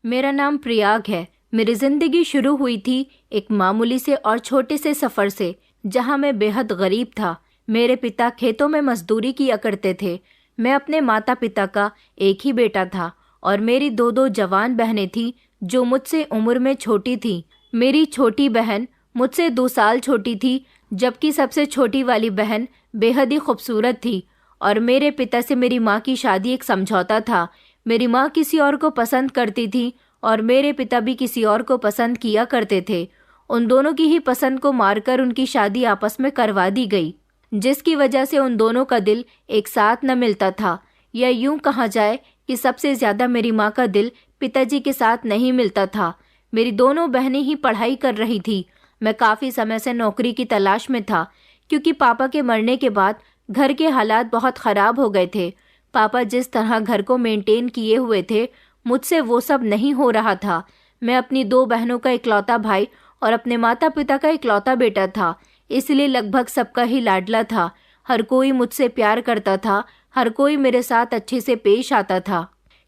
मेरा नाम प्रयाग है। मेरी जिंदगी शुरू हुई थी एक मामूली से और छोटे से सफर से, जहां मैं बेहद गरीब था। मेरे पिता खेतों में मजदूरी किया करते थे। मैं अपने माता पिता का एक ही बेटा था और मेरी दो दो जवान बहनें थीं जो मुझसे उम्र में छोटी थीं। मेरी छोटी बहन मुझसे 2 साल छोटी थी, जबकि सबसे छोटी वाली बहन बेहद ही खूबसूरत थी। और मेरे पिता से मेरी माँ की शादी एक समझौता था। मेरी माँ किसी और को पसंद करती थी और मेरे पिता भी किसी और को पसंद किया करते थे। उन दोनों की ही पसंद को मारकर उनकी शादी आपस में करवा दी गई, जिसकी वजह से उन दोनों का दिल एक साथ न मिलता था। या यूं कहा जाए कि सबसे ज्यादा मेरी माँ का दिल पिताजी के साथ नहीं मिलता था। मेरी दोनों बहनें ही पढ़ाई कर रही थी। मैं काफी समय से नौकरी की तलाश में था, क्योंकि पापा के मरने के बाद घर के हालात बहुत खराब हो गए थे। पापा जिस तरह घर को मेंटेन किए हुए थे, मुझसे वो सब नहीं हो रहा था। मैं अपनी 2 बहनों का इकलौता भाई और अपने माता पिता का इकलौता बेटा था, इसलिए लगभग सबका ही लाडला था। हर कोई मुझसे प्यार करता था, हर कोई मेरे साथ अच्छे से पेश आता था।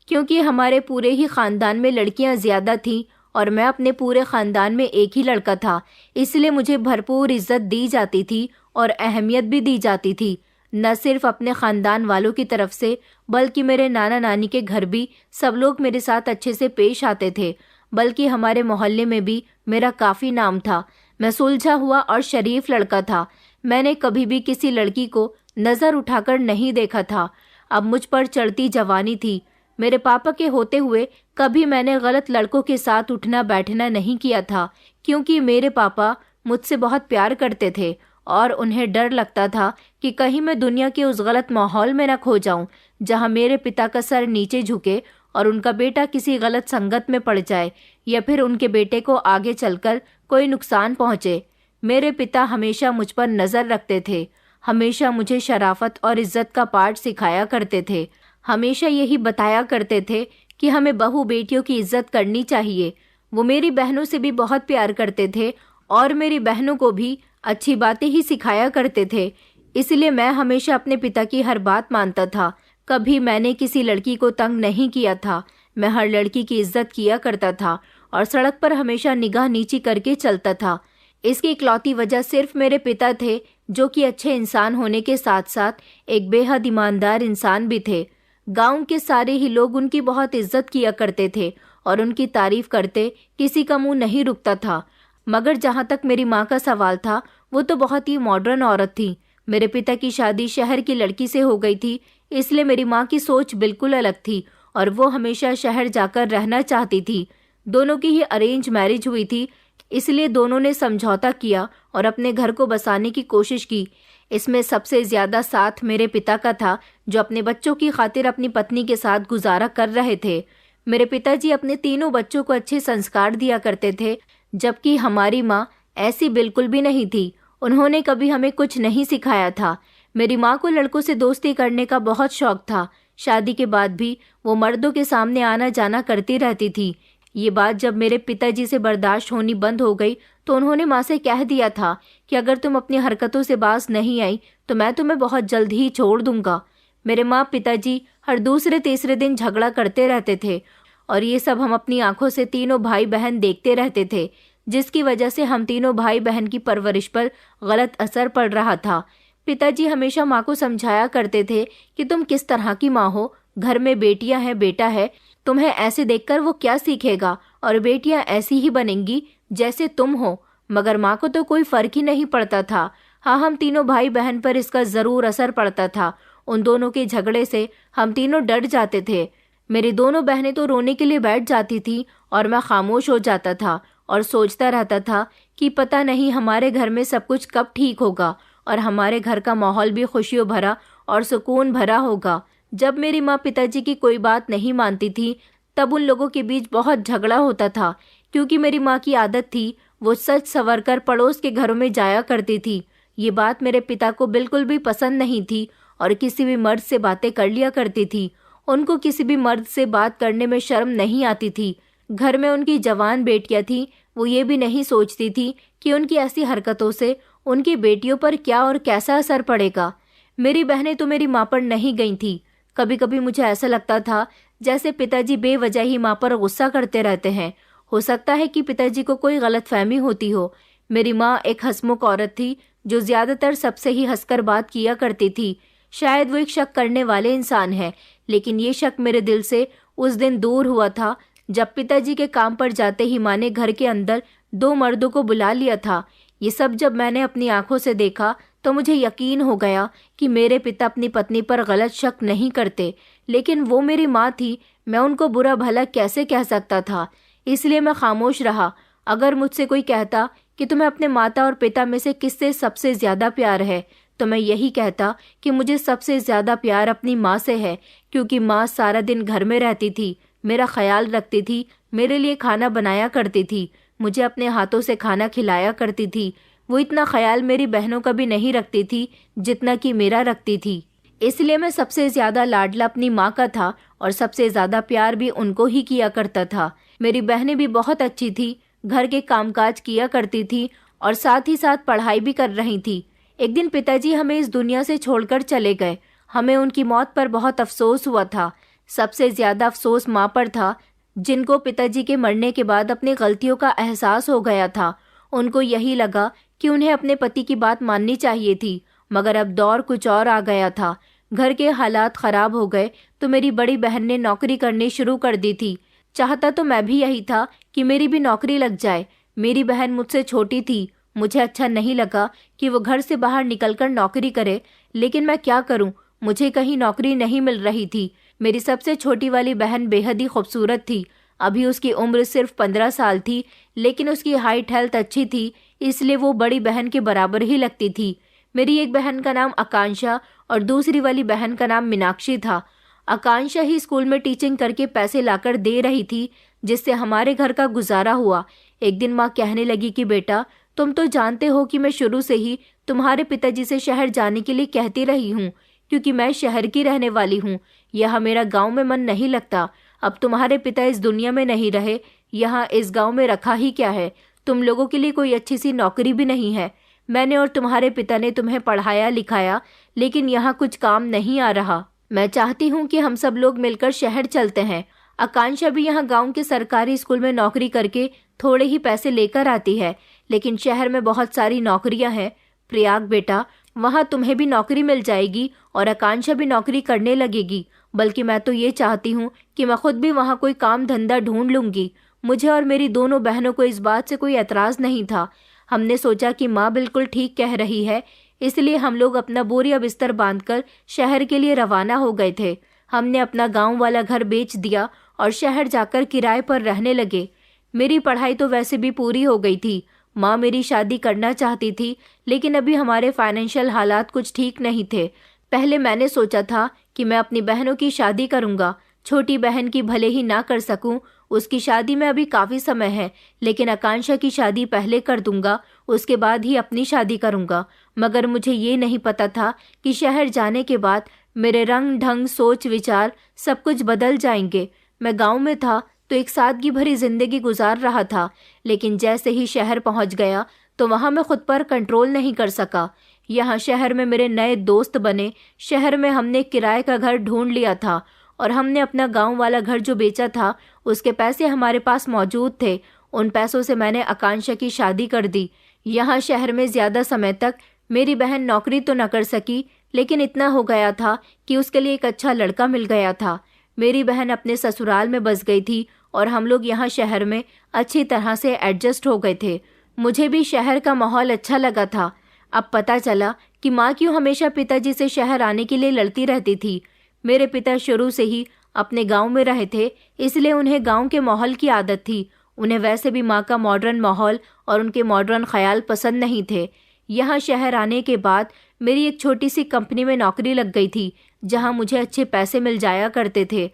क्योंकि हमारे पूरे ही खानदान में लड़कियां ज्यादा थीं और मैं अपने पूरे खानदान में एक ही लड़का था, इसलिए मुझे भरपूर इज्जत दी जाती थी और अहमियत भी दी जाती थी। न सिर्फ अपने खानदान वालों की तरफ से, बल्कि मेरे नाना नानी के घर भी सब लोग मेरे साथ अच्छे से पेश आते थे। बल्कि हमारे मोहल्ले में भी मेरा काफी नाम था। मैं सुलझा हुआ और शरीफ लड़का था। मैंने कभी भी किसी लड़की को नजर उठाकर नहीं देखा था। अब मुझ पर चढ़ती जवानी थी। मेरे पापा के होते हुए कभी मैंने गलत लड़कों के साथ उठना बैठना नहीं किया था, क्योंकि मेरे पापा मुझसे बहुत प्यार करते थे और उन्हें डर लगता था कि कहीं मैं दुनिया के उस गलत माहौल में न खो जाऊं, जहां मेरे पिता का सर नीचे झुके और उनका बेटा किसी गलत संगत में पड़ जाए, या फिर उनके बेटे को आगे चलकर कोई नुकसान पहुंचे। मेरे पिता हमेशा मुझ पर नजर रखते थे, हमेशा मुझे शराफत और इज्जत का पाठ सिखाया करते थे। हमेशा यही बताया करते थे कि हमें बहू बेटियों की इज्जत करनी चाहिए। वो मेरी बहनों से भी बहुत प्यार करते थे और मेरी बहनों को भी अच्छी बातें ही सिखाया करते थे। इसलिए मैं हमेशा अपने पिता की हर बात मानता था। कभी मैंने किसी लड़की को तंग नहीं किया था। मैं हर लड़की की इज्जत किया करता था और सड़क पर हमेशा निगाह नीची करके चलता था। इसकी इकलौती वजह सिर्फ मेरे पिता थे, जो कि अच्छे इंसान होने के साथ साथ एक बेहद ईमानदार इंसान भी थे। गांव के सारे ही लोग उनकी बहुत इज्जत किया करते थे और उनकी तारीफ करते किसी का मुंह नहीं रुकता था। मगर जहां तक मेरी माँ का सवाल था, वो तो बहुत ही मॉडर्न औरत थी। मेरे पिता की शादी शहर की लड़की से हो गई थी, इसलिए मेरी माँ की सोच बिल्कुल अलग थी और वो हमेशा शहर जाकर रहना चाहती थी। दोनों की ही अरेंज मैरिज हुई थी, इसलिए दोनों ने समझौता किया और अपने घर को बसाने की कोशिश की। इसमें सबसे ज्यादा साथ मेरे पिता का था, जो अपने बच्चों की खातिर अपनी पत्नी के साथ गुजारा कर रहे थे। मेरे पिताजी अपने तीनों बच्चों को अच्छे संस्कार दिया करते थे, जबकि हमारी माँ ऐसी बिल्कुल भी नहीं थी। उन्होंने कभी हमें कुछ नहीं सिखाया था। मेरी माँ को लड़कों से दोस्ती करने का बहुत शौक था। शादी के बाद भी वो मर्दों के सामने आना जाना करती रहती थी। ये बात जब मेरे पिताजी से बर्दाश्त होनी बंद हो गई, तो उन्होंने माँ से कह दिया था कि अगर तुम अपनी हरकतों से बाज नहीं आई तो मैं तुम्हें बहुत जल्द ही छोड़ दूंगा। मेरे माँ पिताजी हर दूसरे तीसरे दिन झगड़ा करते रहते थे और ये सब हम अपनी आंखों से तीनों भाई बहन देखते रहते थे, जिसकी वजह से हम तीनों भाई बहन की परवरिश पर गलत असर पड़ रहा था। पिताजी हमेशा माँ को समझाया करते थे कि तुम किस तरह की माँ हो, घर में बेटियां हैं बेटा है, तुम्हें ऐसे देखकर वो क्या सीखेगा और बेटियां ऐसी ही बनेंगी जैसे तुम हो। मगर माँ को तो कोई फर्क ही नहीं पड़ता था। हाँ, हम तीनों भाई बहन पर इसका जरूर असर पड़ता था। उन दोनों के झगड़े से हम तीनों डर जाते थे। मेरी दोनों बहनें तो रोने के लिए बैठ जाती थी और मैं खामोश हो जाता था और सोचता रहता था कि पता नहीं हमारे घर में सब कुछ कब ठीक होगा और हमारे घर का माहौल भी खुशियों भरा और सुकून भरा होगा। जब मेरी माँ पिताजी की कोई बात नहीं मानती थी, तब उन लोगों के बीच बहुत झगड़ा होता था, क्योंकि मेरी माँ की आदत थी वो सच संवर कर पड़ोस के घरों में जाया करती थी। ये बात मेरे पिता को बिल्कुल भी पसंद नहीं थी और किसी भी मर्द से बातें कर लिया करती थी। उनको किसी भी मर्द से बात करने में शर्म नहीं आती थी। घर में उनकी जवान बेटियां थी, वो ये भी नहीं सोचती थी कि उनकी ऐसी हरकतों से उनकी बेटियों पर क्या और कैसा असर पड़ेगा। मेरी बहनें तो मेरी माँ पर नहीं गई थी। कभी कभी मुझे ऐसा लगता था जैसे पिताजी बेवजह ही माँ पर गुस्सा करते रहते हैं। हो सकता है कि पिताजी को कोई गलतफहमी होती हो। मेरी माँ एक हंसमुख औरत थी जो ज्यादातर सबसे ही हंसकर बात किया करती थी। शायद वो एक शक करने वाले इंसान है, लेकिन ये शक मेरे दिल से उस दिन दूर हुआ था जब पिताजी के काम पर जाते ही माँ ने घर के अंदर 2 मर्दों को बुला लिया था। ये सब जब मैंने अपनी आंखों से देखा तो मुझे यकीन हो गया कि मेरे पिता अपनी पत्नी पर गलत शक नहीं करते, लेकिन वो मेरी माँ थी, मैं उनको बुरा भला कैसे कह सकता था। इसलिए मैं खामोश रहा। अगर मुझसे कोई कहता कि तुम्हें अपने माता और पिता में से किससे सबसे ज्यादा प्यार है, तो मैं यही कहता कि मुझे सबसे ज्यादा प्यार अपनी माँ से है, क्योंकि माँ सारा दिन घर में रहती थी, मेरा ख्याल रखती थी, मेरे लिए खाना बनाया करती थी, मुझे अपने हाथों से खाना खिलाया करती थी। वो इतना ख्याल मेरी बहनों का भी नहीं रखती थी जितना कि मेरा रखती थी। इसलिए मैं सबसे ज्यादा लाडला अपनी माँ का था और सबसे ज्यादा प्यार भी उनको ही किया करता था। मेरी बहनें भी बहुत अच्छी थी, घर के कामकाज किया करती थी और साथ ही साथ पढ़ाई भी कर रही थी। एक दिन पिताजी हमें इस दुनिया से छोड़कर चले गए। हमें उनकी मौत पर बहुत अफसोस हुआ था। सबसे ज्यादा अफसोस माँ पर था, जिनको पिताजी के मरने के बाद अपनी गलतियों का एहसास हो गया था। उनको यही लगा कि उन्हें अपने पति की बात माननी चाहिए थी, मगर अब दौर कुछ और आ गया था। घर के हालात खराब हो गए तो मेरी बड़ी बहन ने नौकरी करनी शुरू कर दी थी। चाहता तो मैं भी यही था कि मेरी भी नौकरी लग जाए। मेरी बहन मुझसे छोटी थी, मुझे अच्छा नहीं लगा कि वो घर से बाहर निकलकर नौकरी करे, लेकिन मैं क्या करूं, मुझे कहीं नौकरी नहीं मिल रही थी। मेरी सबसे छोटी वाली बहन बेहद ही खूबसूरत थी। अभी उसकी उम्र सिर्फ 15 साल थी, लेकिन उसकी हाइट हेल्थ अच्छी थी, इसलिए वो बड़ी बहन के बराबर ही लगती थी। मेरी एक बहन का नाम आकांक्षा और दूसरी वाली बहन का नाम मीनाक्षी था। आकांक्षा ही स्कूल में टीचिंग करके पैसे लाकर दे रही थी, जिससे हमारे घर का गुजारा हुआ। एक दिन माँ कहने लगी कि बेटा, तुम तो जानते हो कि मैं शुरू से ही तुम्हारे पिताजी से शहर जाने के लिए कहती रही हूँ, क्योंकि मैं शहर की रहने वाली हूँ। यहाँ मेरा गांव में मन नहीं लगता। अब तुम्हारे पिता इस दुनिया में नहीं रहे, यहाँ इस गांव में रखा ही क्या है। तुम लोगों के लिए कोई अच्छी सी नौकरी भी नहीं है। मैंने और तुम्हारे पिता ने तुम्हें पढ़ाया लिखाया, लेकिन यहाँ कुछ काम नहीं आ रहा। मैं चाहती हूँ कि हम सब लोग मिलकर शहर चलते हैं। आकांक्षा भी यहाँ गांव के सरकारी स्कूल में नौकरी करके थोड़े ही पैसे लेकर आती है, लेकिन शहर में बहुत सारी नौकरियां हैं। प्रयाग बेटा, वहाँ तुम्हें भी नौकरी मिल जाएगी और आकांक्षा भी नौकरी करने लगेगी। बल्कि मैं तो ये चाहती हूँ कि मैं खुद भी वहाँ कोई काम धंधा ढूंढ लूंगी। मुझे और मेरी दोनों बहनों को इस बात से कोई एतराज नहीं था। हमने सोचा कि माँ बिल्कुल ठीक कह रही है, इसलिए हम लोग अपना बोरिया बिस्तर बांधकर शहर के लिए रवाना हो गए थे। हमने अपना गांव वाला घर बेच दिया और शहर जाकर किराए पर रहने लगे। मेरी पढ़ाई तो वैसे भी पूरी हो गई थी। माँ मेरी शादी करना चाहती थी, लेकिन अभी हमारे फाइनेंशियल हालात कुछ ठीक नहीं थे। पहले मैंने सोचा था कि मैं अपनी बहनों की शादी करूंगा। छोटी बहन की भले ही ना कर सकूं, उसकी शादी में अभी काफी समय है, लेकिन आकांक्षा की शादी पहले कर दूंगा, उसके बाद ही अपनी शादी करूंगा। मगर मुझे ये नहीं पता था कि शहर जाने के बाद मेरे रंग ढंग सोच विचार सब कुछ बदल जाएंगे। मैं गांव में था तो एक सादगी भरी जिंदगी गुजार रहा था, लेकिन जैसे ही शहर पहुंच गया तो वहां मैं खुद पर कंट्रोल नहीं कर सका। यहाँ शहर में मेरे नए दोस्त बने। शहर में हमने किराए का घर ढूंढ लिया था और हमने अपना गांव वाला घर जो बेचा था उसके पैसे हमारे पास मौजूद थे। उन पैसों से मैंने आकांक्षा की शादी कर दी। यहाँ शहर में ज्यादा समय तक मेरी बहन नौकरी तो न कर सकी, लेकिन इतना हो गया था कि उसके लिए एक अच्छा लड़का मिल गया था। मेरी बहन अपने ससुराल में बस गई थी और हम लोग यहाँ शहर में अच्छी तरह से एडजस्ट हो गए थे। मुझे भी शहर का माहौल अच्छा लगा था। अब पता चला कि माँ क्यों हमेशा पिताजी से शहर आने के लिए लड़ती रहती थी। मेरे पिता शुरू से ही अपने गांव में रहे थे, इसलिए उन्हें गांव के माहौल की आदत थी। उन्हें वैसे भी माँ का मॉडर्न माहौल और उनके मॉडर्न ख्याल पसंद नहीं थे। यहाँ शहर आने के बाद मेरी एक छोटी सी कंपनी में नौकरी लग गई थी, जहाँ मुझे अच्छे पैसे मिल जाया करते थे।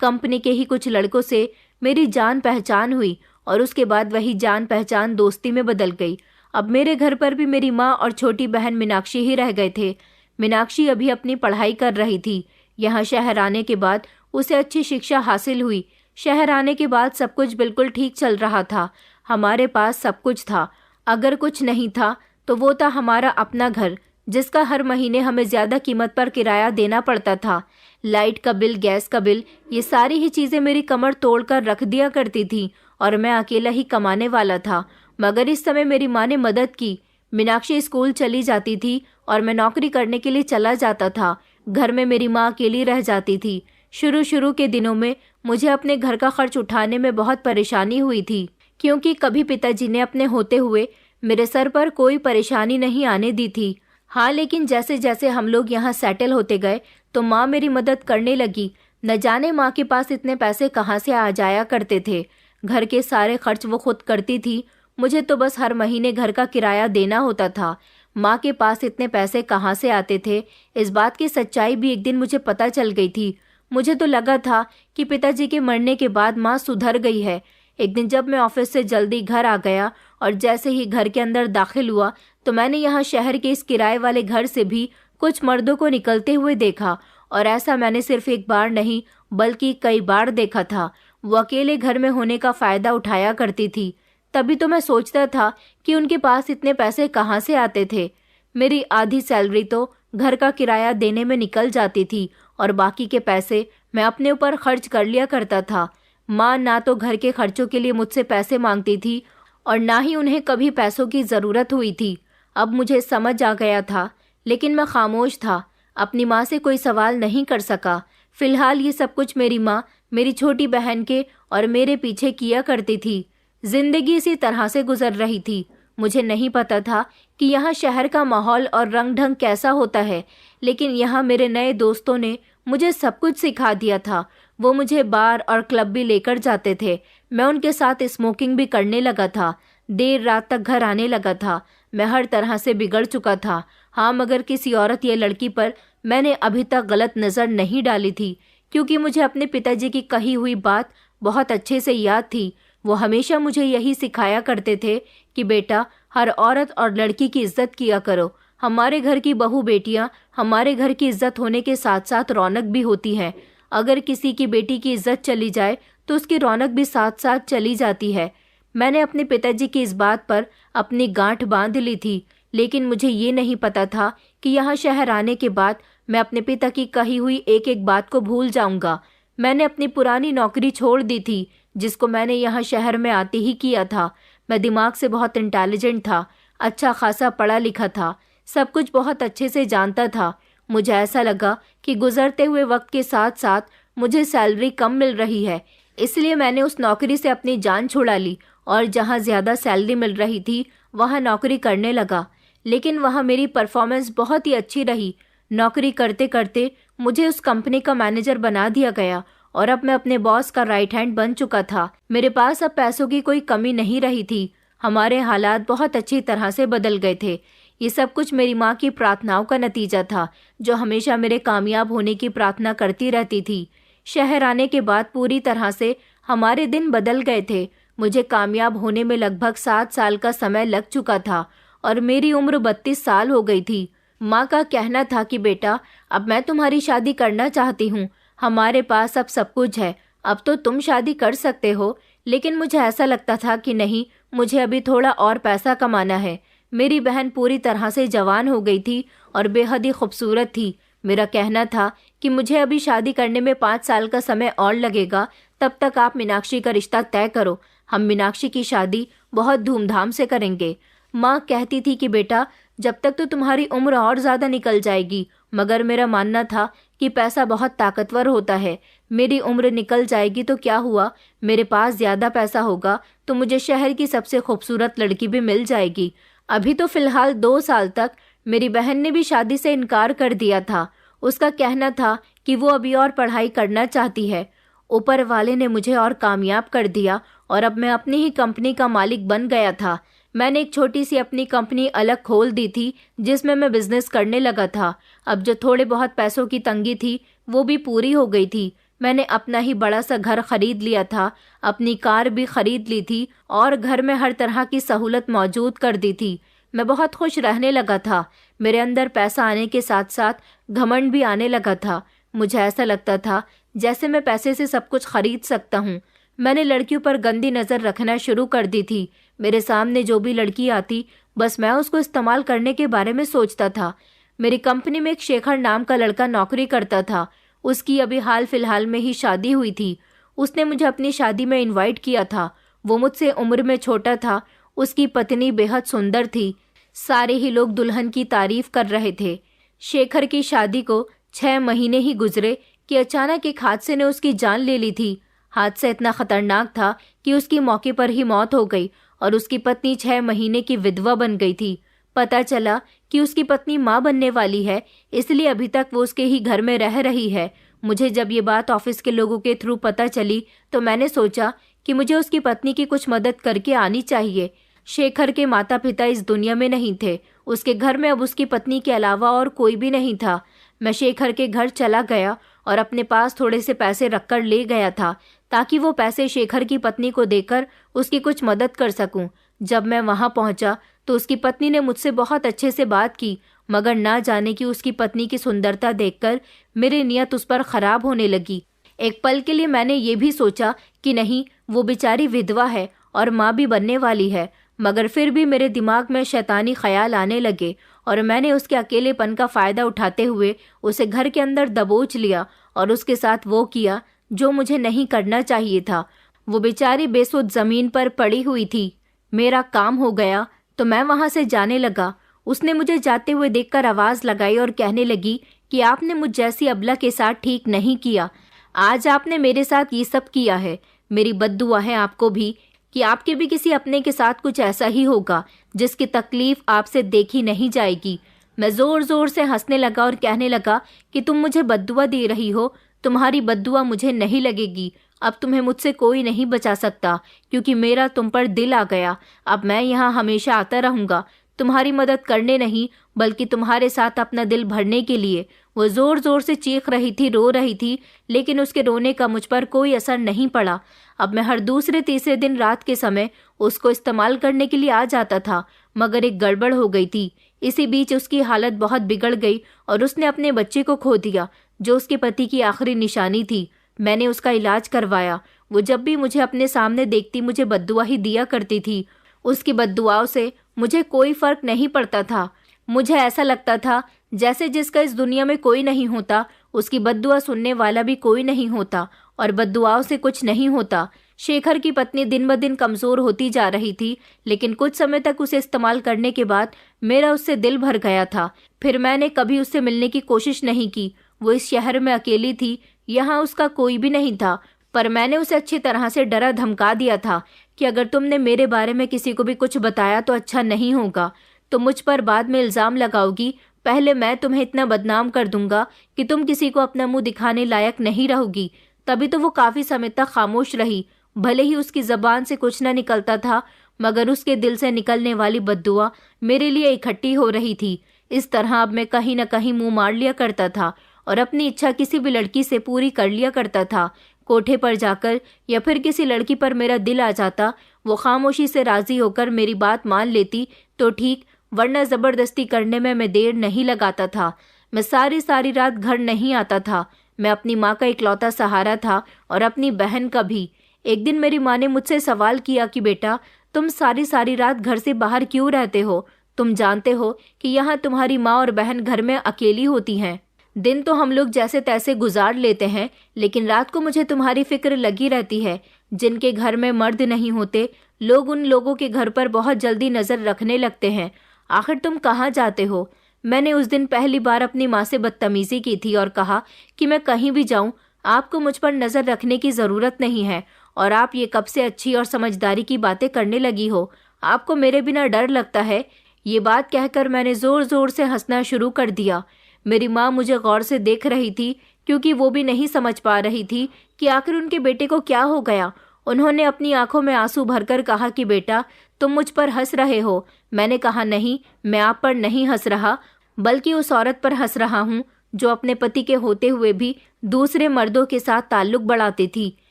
कंपनी के ही कुछ लड़कों से मेरी जान पहचान हुई और उसके बाद वही जान पहचान दोस्ती में बदल गई। अब मेरे घर पर भी मेरी माँ और छोटी बहन मीनाक्षी ही रह गए थे। मीनाक्षी अभी अपनी पढ़ाई कर रही थी। यहाँ शहर आने के बाद उसे अच्छी शिक्षा हासिल हुई। शहर आने के बाद सब कुछ बिल्कुल ठीक चल रहा था। हमारे पास सब कुछ था। अगर कुछ नहीं था तो वो था हमारा अपना घर, जिसका हर महीने हमें ज़्यादा कीमत पर किराया देना पड़ता था। लाइट का बिल, गैस का बिल, ये सारी ही चीज़ें मेरी कमर तोड़कर रख दिया करती थी और मैं अकेला ही कमाने वाला था। मगर इस समय मेरी माँ ने मदद की। मीनाक्षी स्कूल चली जाती थी और मैं नौकरी करने के लिए चला जाता था। घर में मेरी माँ अकेली रह जाती थी। शुरू शुरू के दिनों में मुझे अपने घर का खर्च उठाने में बहुत परेशानी हुई थी, क्योंकि कभी पिताजी ने अपने होते हुए मेरे सर पर कोई परेशानी नहीं आने दी थी। हाँ, लेकिन जैसे जैसे हम लोग यहाँ सेटल होते गए तो माँ मेरी मदद करने लगी। न जाने माँ के पास इतने पैसे कहाँ से आ जाया करते थे। घर के सारे खर्च वो खुद करती थी। मुझे तो बस हर महीने घर का किराया देना होता था। माँ के पास इतने पैसे कहाँ से आते थे, इस बात की सच्चाई भी एक दिन मुझे पता चल गई थी। मुझे तो लगा था कि पिताजी के मरने के बाद माँ सुधर गई है। एक दिन जब मैं ऑफिस से जल्दी घर आ गया और जैसे ही घर के अंदर दाखिल हुआ तो मैंने यहाँ शहर के इस किराए वाले घर से भी कुछ मर्दों को निकलते हुए देखा। और ऐसा मैंने सिर्फ एक बार नहीं बल्कि कई बार देखा था। वो अकेले घर में होने का फायदा उठाया करती थी। तभी तो मैं सोचता था कि उनके पास इतने पैसे कहाँ से आते थे। मेरी आधी सैलरी तो घर का किराया देने में निकल जाती थी और बाकी के पैसे मैं अपने ऊपर खर्च कर लिया करता था। माँ ना तो घर के खर्चों के लिए मुझसे पैसे मांगती थी और ना ही उन्हें कभी पैसों की ज़रूरत हुई थी। अब मुझे समझ आ गया था, लेकिन मैं खामोश था। अपनी माँ से कोई सवाल नहीं कर सका। फिलहाल ये सब कुछ मेरी माँ मेरी छोटी बहन के और मेरे पीछे किया करती थी। जिंदगी इसी तरह से गुजर रही थी। मुझे नहीं पता था कि यहाँ शहर का माहौल और रंग ढंग कैसा होता है, लेकिन यहाँ मेरे नए दोस्तों ने मुझे सब कुछ सिखा दिया था। वो मुझे बार और क्लब भी लेकर जाते थे। मैं उनके साथ स्मोकिंग भी करने लगा था। देर रात तक घर आने लगा था। मैं हर तरह से बिगड़ चुका था। हाँ, मगर किसी औरत या लड़की पर मैंने अभी तक गलत नज़र नहीं डाली थी, क्योंकि मुझे अपने पिताजी की कही हुई बात बहुत अच्छे से याद थी। वो हमेशा मुझे यही सिखाया करते थे कि बेटा, हर औरत और लड़की की इज्जत किया करो। हमारे घर की बहू बेटियां हमारे घर की इज्जत होने के साथ साथ रौनक भी होती है। अगर किसी की बेटी की इज्जत चली जाए तो उसकी रौनक भी साथ साथ चली जाती है। मैंने अपने पिताजी की इस बात पर अपनी गांठ बांध ली थी, लेकिन मुझे ये नहीं पता था कि यहाँ शहर आने के बाद मैं अपने पिता की कही हुई एक एक बात को भूल जाऊंगा। मैंने अपनी पुरानी नौकरी छोड़ दी थी, जिसको मैंने यहाँ शहर में आते ही किया था। मैं दिमाग से बहुत इंटेलिजेंट था, अच्छा खासा पढ़ा लिखा था, सब कुछ बहुत अच्छे से जानता था। मुझे ऐसा लगा कि गुजरते हुए वक्त के साथ साथ मुझे सैलरी कम मिल रही है, इसलिए मैंने उस नौकरी से अपनी जान छुड़ा ली और जहाँ ज़्यादा सैलरी मिल रही थी वहाँ नौकरी करने लगा। लेकिन वहाँ मेरी परफॉर्मेंस बहुत ही अच्छी रही। नौकरी करते करते मुझे उस कंपनी का मैनेजर बना दिया गया और अब मैं अपने बॉस का राइट हैंड बन चुका था। मेरे पास अब पैसों की कोई कमी नहीं रही थी। हमारे हालात बहुत अच्छी तरह से बदल गए थे। ये सब कुछ मेरी माँ की प्रार्थनाओं का नतीजा था, जो हमेशा मेरे कामयाब होने की प्रार्थना करती रहती थी। शहर आने के बाद पूरी तरह से हमारे दिन बदल गए थे। मुझे कामयाब होने में लगभग 7 साल का समय लग चुका था और मेरी उम्र 32 साल हो गई थी। माँ का कहना था कि बेटा, अब मैं तुम्हारी शादी करना चाहती हूँ। हमारे पास अब सब कुछ है, अब तो तुम शादी कर सकते हो। लेकिन मुझे ऐसा लगता था कि नहीं, मुझे अभी थोड़ा और पैसा कमाना है। मेरी बहन पूरी तरह से जवान हो गई थी और बेहद ही खूबसूरत थी। मेरा कहना था कि मुझे अभी शादी करने में 5 साल का समय और लगेगा, तब तक आप मीनाक्षी का रिश्ता तय करो। हम मीनाक्षी की शादी बहुत धूमधाम से करेंगे। माँ कहती थी कि बेटा, जब तक तो तुम्हारी उम्र और ज़्यादा निकल जाएगी। मगर मेरा मानना था कि पैसा बहुत ताकतवर होता है। मेरी उम्र निकल जाएगी तो क्या हुआ, मेरे पास ज़्यादा पैसा होगा तो मुझे शहर की सबसे खूबसूरत लड़की भी मिल जाएगी। अभी तो फ़िलहाल 2 साल तक मेरी बहन ने भी शादी से इनकार कर दिया था। उसका कहना था कि वो अभी और पढ़ाई करना चाहती है। ऊपर वाले ने मुझे और कामयाब कर दिया और अब मैं अपनी ही कंपनी का मालिक बन गया था। मैंने एक छोटी सी अपनी कंपनी अलग खोल दी थी, जिसमें मैं बिजनेस करने लगा था। अब जो थोड़े बहुत पैसों की तंगी थी वो भी पूरी हो गई थी। मैंने अपना ही बड़ा सा घर खरीद लिया था, अपनी कार भी खरीद ली थी और घर में हर तरह की सहूलत मौजूद कर दी थी। मैं बहुत खुश रहने लगा था। मेरे अंदर पैसा आने के साथ साथ घमंड भी आने लगा था। मुझे ऐसा लगता था जैसे मैं पैसे से सब कुछ खरीद सकता हूँ। मैंने लड़कियों पर गंदी नज़र रखना शुरू कर दी थी। मेरे सामने जो भी लड़की आती, बस मैं उसको इस्तेमाल करने के बारे में सोचता था। मेरी कंपनी में एक शेखर नाम का लड़का नौकरी करता था। उसकी अभी हाल फिलहाल में ही शादी हुई थी। उसने मुझे अपनी शादी में इनवाइट किया था। वो मुझसे उम्र में छोटा था। उसकी पत्नी बेहद सुंदर थी। सारे ही लोग दुल्हन की तारीफ कर रहे थे। शेखर की शादी को 6 महीने ही गुजरे कि अचानक एक हादसे ने उसकी जान ले ली थी। हादसा इतना खतरनाक था कि उसकी मौके पर ही मौत हो गई और उसकी पत्नी 6 महीने की विधवा बन गई थी। पता चला कि उसकी पत्नी मां बनने वाली है, इसलिए अभी तक वो उसके ही घर में रह रही है। मुझे जब ये बात ऑफिस के लोगों के थ्रू पता चली तो मैंने सोचा कि मुझे उसकी पत्नी की कुछ मदद करके आनी चाहिए। शेखर के माता पिता इस दुनिया में नहीं थे। उसके घर में अब उसकी पत्नी के अलावा और कोई भी नहीं था। मैं शेखर के घर चला गया और अपने पास थोड़े से पैसे रखकर ले गया था ताकि वो पैसे शेखर की पत्नी को देकर उसकी कुछ मदद कर सकूं। जब मैं वहां पहुंचा तो उसकी पत्नी ने मुझसे बहुत अच्छे से बात की, मगर ना जाने कि उसकी पत्नी की सुंदरता देखकर मेरी नियत उस पर खराब होने लगी। एक पल के लिए मैंने ये भी सोचा कि नहीं, वो बेचारी विधवा है और माँ भी बनने वाली है, मगर फिर भी मेरे दिमाग में शैतानी ख्याल आने लगे और मैंने उसके अकेलेपन का फायदा उठाते हुए उसे घर के अंदर दबोच लिया और उसके साथ वो किया जो मुझे नहीं करना चाहिए था। वो बेचारी बेसुध जमीन पर पड़ी हुई थी। मेरा काम हो गया तो मैं वहां से जाने लगा। उसने मुझे जाते हुए देखकर आवाज लगाई और कहने लगी कि आपने मुझ जैसी अबला के साथ ठीक नहीं किया। आज आपने मेरे साथ ये सब किया है। मेरी बद्दुआ है आपको भी कि आपके भी किसी अपने के साथ कुछ ऐसा ही होगा जिसकी तकलीफ आपसे देखी नहीं जाएगी। मैं जोर जोर से हंसने लगा और कहने लगा कि तुम मुझे बद्दुआ दे रही हो। तुम्हारी बद्दुआ मुझे नहीं लगेगी। अब तुम्हें मुझसे कोई नहीं बचा सकता क्योंकि मेरा तुम पर दिल आ गया। अब मैं यहाँ हमेशा आता रहूंगा, तुम्हारी मदद करने नहीं बल्कि तुम्हारे साथ अपना दिल भरने के लिए। वो जोर जोर से चीख रही थी, रो रही थी, लेकिन उसके रोने का मुझ पर कोई असर नहीं पड़ा। अब मैं हर दूसरे तीसरे दिन रात के समय उसको इस्तेमाल करने के लिए आ जाता था, मगर एक गड़बड़ हो गई थी। इसी बीच उसकी हालत बहुत बिगड़ गई और उसने अपने बच्चे को खो दिया जो उसके पति की आखिरी निशानी थी। मैंने उसका इलाज करवाया। वो जब भी मुझे अपने सामने देखती मुझे बद्दुआ ही दिया करती थी। उसकी बद्दुआओं से मुझे कोई फर्क नहीं पड़ता था। मुझे ऐसा लगता था जैसे जिसका इस दुनिया में कोई नहीं होता उसकी बद्दुआ सुनने वाला भी कोई नहीं होता और बद्दुआओं से कुछ नहीं होता। शेखर की पत्नी दिन ब दिन कमजोर होती जा रही थी, लेकिन कुछ समय तक उसे इस्तेमाल करने के बाद मेरा उससे दिल भर गया था। फिर मैंने कभी उससे मिलने की कोशिश नहीं की। वो इस शहर में अकेली थी, यहाँ उसका कोई भी नहीं था, पर मैंने उसे अच्छी तरह से डरा धमका दिया था कि अगर तुमने मेरे बारे में किसी को भी कुछ बताया तो अच्छा नहीं होगा। तुम मुझ पर बाद में इल्जाम लगाओगी, पहले मैं तुम्हें इतना बदनाम कर दूंगा कि तुम किसी को अपना मुंह दिखाने लायक नहीं रहोगी। तभी तो वो काफी समय तक खामोश रही। भले ही उसकी जबान से कुछ न निकलता था, मगर उसके दिल से निकलने वाली बद्दुआ मेरे लिए इकट्ठी हो रही थी। इस तरह अब मैं कहीं न कहीं मुंह मार लिया करता था और अपनी इच्छा किसी भी लड़की से पूरी कर लिया करता था। कोठे पर जाकर या फिर किसी लड़की पर मेरा दिल आ जाता, वो खामोशी से राजी होकर मेरी बात मान लेती तो ठीक, वरना जबरदस्ती करने में मैं देर नहीं लगाता था। मैं सारी सारी रात घर नहीं आता था। मैं अपनी माँ का इकलौता सहारा था और अपनी बहन का भी। एक दिन मेरी माँ ने मुझसे सवाल किया कि बेटा, तुम सारी सारी रात घर से बाहर क्यों रहते हो? तुम जानते हो कि यहाँ तुम्हारी माँ और बहन घर में अकेली होती हैं। दिन तो हम लोग जैसे तैसे गुजार लेते हैं, लेकिन रात को मुझे तुम्हारी फिक्र लगी रहती है। जिनके घर में मर्द नहीं होते, लोग उन लोगों के घर पर बहुत जल्दी नजर रखने लगते हैं। आखिर तुम कहाँ जाते हो? मैंने उस दिन पहली बार अपनी माँ से बदतमीजी की थी और कहा कि मैं कहीं भी जाऊं, आपको मुझ पर नजर रखने की जरूरत नहीं है और आप ये कब से अच्छी और समझदारी की बातें करने लगी हो? आपको मेरे बिना डर लगता है? ये बात कहकर मैंने जोर जोर से हंसना शुरू कर दिया। मेरी माँ मुझे गौर से देख रही थी क्योंकि वो भी नहीं समझ पा रही थी कि आखिर उनके बेटे को क्या हो गया। उन्होंने अपनी आंखों में आंसू भरकर कहा कि बेटा, तुम मुझ पर हंस रहे हो। मैंने कहा नहीं, मैं आप पर नहीं हंस रहा, बल्कि उस औरत पर हंस रहा हूँ जो अपने पति के होते हुए भी दूसरे मर्दों के साथ ताल्लुक बढ़ाती थी।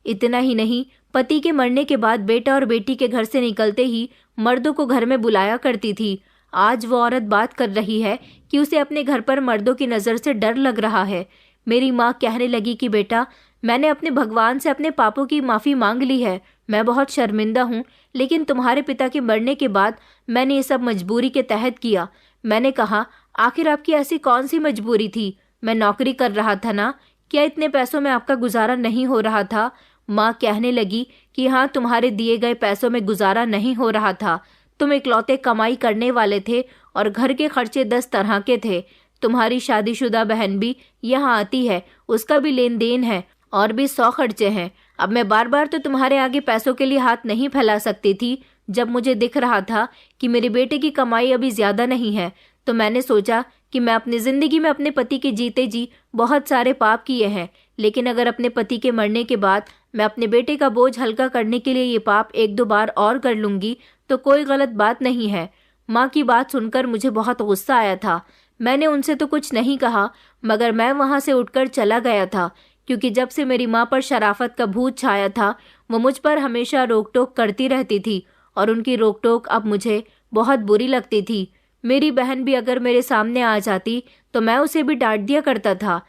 इतना ही नहीं, पति के मरने के बाद बेटा और बेटी के घर से निकलते ही मर्दों को घर में बुलाया करती थी। आज वो औरत बात कर रही है कि उसे अपने घर पर मर्दों की नज़र से डर लग रहा है। मेरी माँ कहने लगी कि बेटा, मैंने अपने भगवान से अपने पापों की माफ़ी मांग ली है। मैं बहुत शर्मिंदा हूँ, लेकिन तुम्हारे पिता के मरने के बाद मैंने ये सब मजबूरी के तहत किया। मैंने कहा आखिर आपकी ऐसी कौन सी मजबूरी थी? मैं नौकरी कर रहा था ना, क्या इतने पैसों में आपका गुजारा नहीं हो रहा था? माँ कहने लगी कि हाँ, तुम्हारे दिए गए पैसों में गुजारा नहीं हो रहा था। तुम इकलौते कमाई करने वाले थे और घर के खर्चे 10 तरह के थे। तुम्हारी शादीशुदा बहन भी यहाँ आती है, उसका भी लेन देन है और भी 100 खर्चे हैं। अब मैं बार बार तो तुम्हारे आगे पैसों के लिए हाथ नहीं फैला सकती थी। जब मुझे दिख रहा था कि मेरे बेटे की कमाई अभी ज्यादा नहीं है, तो मैंने सोचा कि मैं अपनी जिंदगी में अपने पति के जीते जी बहुत सारे पाप किए हैं, लेकिन अगर अपने पति के मरने के बाद मैं अपने बेटे का बोझ हल्का करने के लिए ये पाप 1-2 बार और कर लूंगी तो कोई गलत बात नहीं है। माँ की बात सुनकर मुझे बहुत गुस्सा आया था। मैंने उनसे तो कुछ नहीं कहा, मगर मैं वहां से उठकर चला गया था, क्योंकि जब से मेरी माँ पर शराफत का भूत छाया था, वो मुझ पर हमेशा रोक टोक करती रहती थी और उनकी रोक टोक अब मुझे बहुत बुरी लगती थी। मेरी बहन भी अगर मेरे सामने आ जाती तो मैं उसे भी डांट दिया करता था।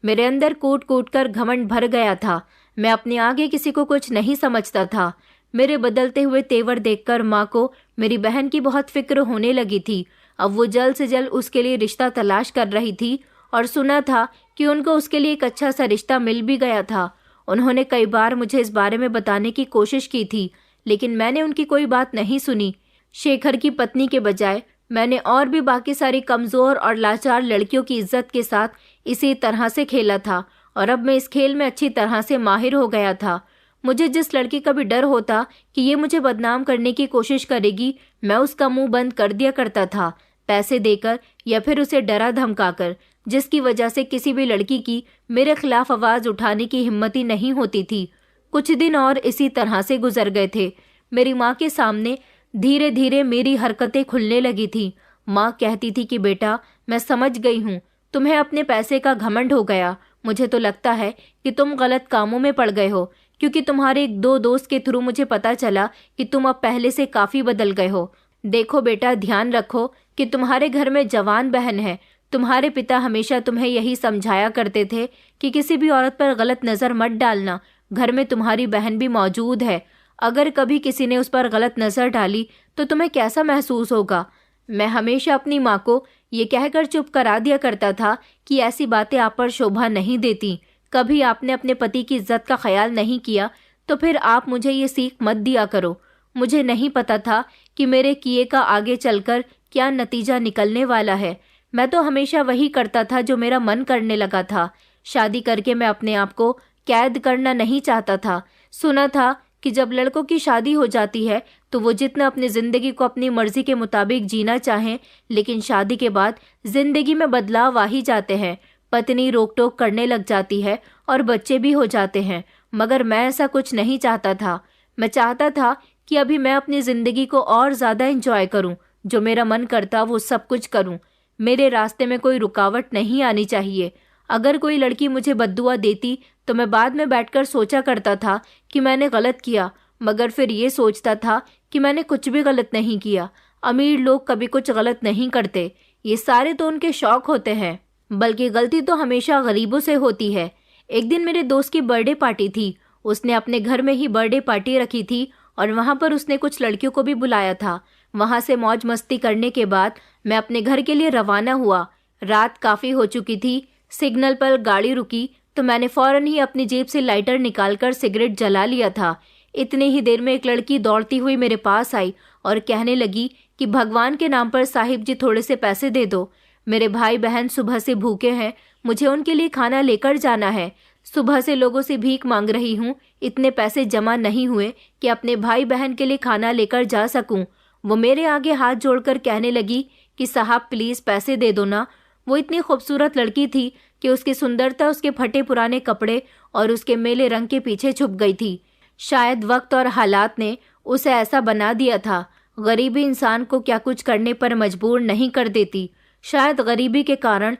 मेरे अंदर कूट कूट कर घमंड भर गया था। मैं अपने आगे किसी को कुछ नहीं समझता था। मेरे बदलते हुए तेवर देखकर माँ को मेरी बहन की बहुत फिक्र होने लगी थी। अब वो जल्द से जल्द उसके लिए रिश्ता तलाश कर रही थी और सुना था कि उनको उसके लिए एक अच्छा सा रिश्ता मिल भी गया था। उन्होंने कई बार मुझे इस बारे में बताने की कोशिश की थी, लेकिन मैंने उनकी कोई बात नहीं सुनी। शेखर की पत्नी के बजाय मैंने और भी बाकी सारी कमजोर और लाचार लड़कियों की इज्जत के साथ इसी तरह से खेला था और अब मैं इस खेल में अच्छी तरह से माहिर हो गया था। मुझे जिस लड़की का भी डर होता कि ये मुझे बदनाम करने की कोशिश करेगी, मैं उसका मुंह बंद कर दिया करता था, पैसे देकर या फिर उसे डरा धमकाकर, जिसकी वजह से किसी भी लड़की की मेरे खिलाफ आवाज उठाने की हिम्मत ही नहीं होती थी। कुछ दिन और इसी तरह से गुजर गए थे। मेरी माँ के सामने धीरे धीरे मेरी हरकतें खुलने लगी थी। माँ कहती थी कि बेटा, मैं समझ गई हूँ, तुम्हें अपने पैसे का घमंड हो गया। मुझे तो लगता है कि तुम गलत कामों में पड़ गए हो, क्योंकि तुम्हारे 1-2 दोस्त के थ्रू मुझे पता चला कि तुम अब पहले से काफी बदल गए हो। देखो बेटा, ध्यान रखो कि तुम्हारे घर में जवान बहन है। तुम्हारे पिता हमेशा तुम्हें यही समझाया करते थे कि किसी भी औरत पर गलत नजर मत डालना। घर में तुम्हारी बहन भी मौजूद है। अगर कभी किसी ने उस पर गलत नजर डाली तो तुम्हें कैसा महसूस होगा? मैं हमेशा अपनी माँ को ये कहकर चुप करा दिया करता था कि ऐसी बातें आप पर शोभा नहीं देती। कभी आपने अपने पति की इज्जत का ख्याल नहीं किया तो फिर आप मुझे ये सीख मत दिया करो। मुझे नहीं पता था कि मेरे किए का आगे चलकर क्या नतीजा निकलने वाला है। मैं तो हमेशा वही करता था जो मेरा मन करने लगा था। शादी करके मैं अपने आप को कैद करना नहीं चाहता था। सुना था कि जब लड़कों की शादी हो जाती है तो वो जितना अपनी जिंदगी को अपनी मर्जी के मुताबिक जीना चाहें, लेकिन शादी के बाद जिंदगी में बदलाव आ ही जाते हैं। पत्नी रोक टोक करने लग जाती है और बच्चे भी हो जाते हैं। मगर मैं ऐसा कुछ नहीं चाहता था। मैं चाहता था कि अभी मैं अपनी जिंदगी को और ज्यादा एंजॉय करूं। जो मेरा मन करता वो सब कुछ करूं। मेरे रास्ते में कोई रुकावट नहीं आनी चाहिए। अगर कोई लड़की मुझे बद्दुआ देती तो मैं बाद में बैठकर सोचा करता था कि मैंने गलत किया, मगर फिर ये सोचता था कि मैंने कुछ भी गलत नहीं किया। अमीर लोग कभी कुछ गलत नहीं करते, ये सारे तो उनके शौक होते हैं, बल्कि गलती तो हमेशा गरीबों से होती है। एक दिन मेरे दोस्त की बर्थडे पार्टी थी। उसने अपने घर में ही बर्थडे पार्टी रखी थी और वहां पर उसने कुछ लड़कियों को भी बुलाया था। वहां से मौज मस्ती करने के बाद मैं अपने घर के लिए रवाना हुआ। रात काफी हो चुकी थी। सिग्नल पर गाड़ी रुकी तो मैंने फौरन ही अपनी जेब से लाइटर निकालकर सिगरेट जला लिया था। इतने ही देर में एक लड़की दौड़ती हुई मेरे पास आई और कहने लगी कि भगवान के नाम पर साहिब जी थोड़े से पैसे दे दो। मेरे भाई बहन सुबह से भूखे हैं, मुझे उनके लिए खाना लेकर जाना है। सुबह से लोगों से भीख मांग रही हूँ, इतने पैसे जमा नहीं हुए कि अपने भाई बहन के लिए खाना लेकर जा सकूं। वो मेरे आगे हाथ जोड़कर कहने लगी कि साहब प्लीज पैसे दे दो ना। वो इतनी खूबसूरत लड़की थी कि उसकी सुंदरता उसके फटे पुराने कपड़े और उसके मेले रंग के पीछे छुप गई थी। शायद वक्त और हालात ने उसे ऐसा बना दिया था। गरीबी इंसान को क्या कुछ करने पर मजबूर नहीं कर देती। शायद गरीबी के कारण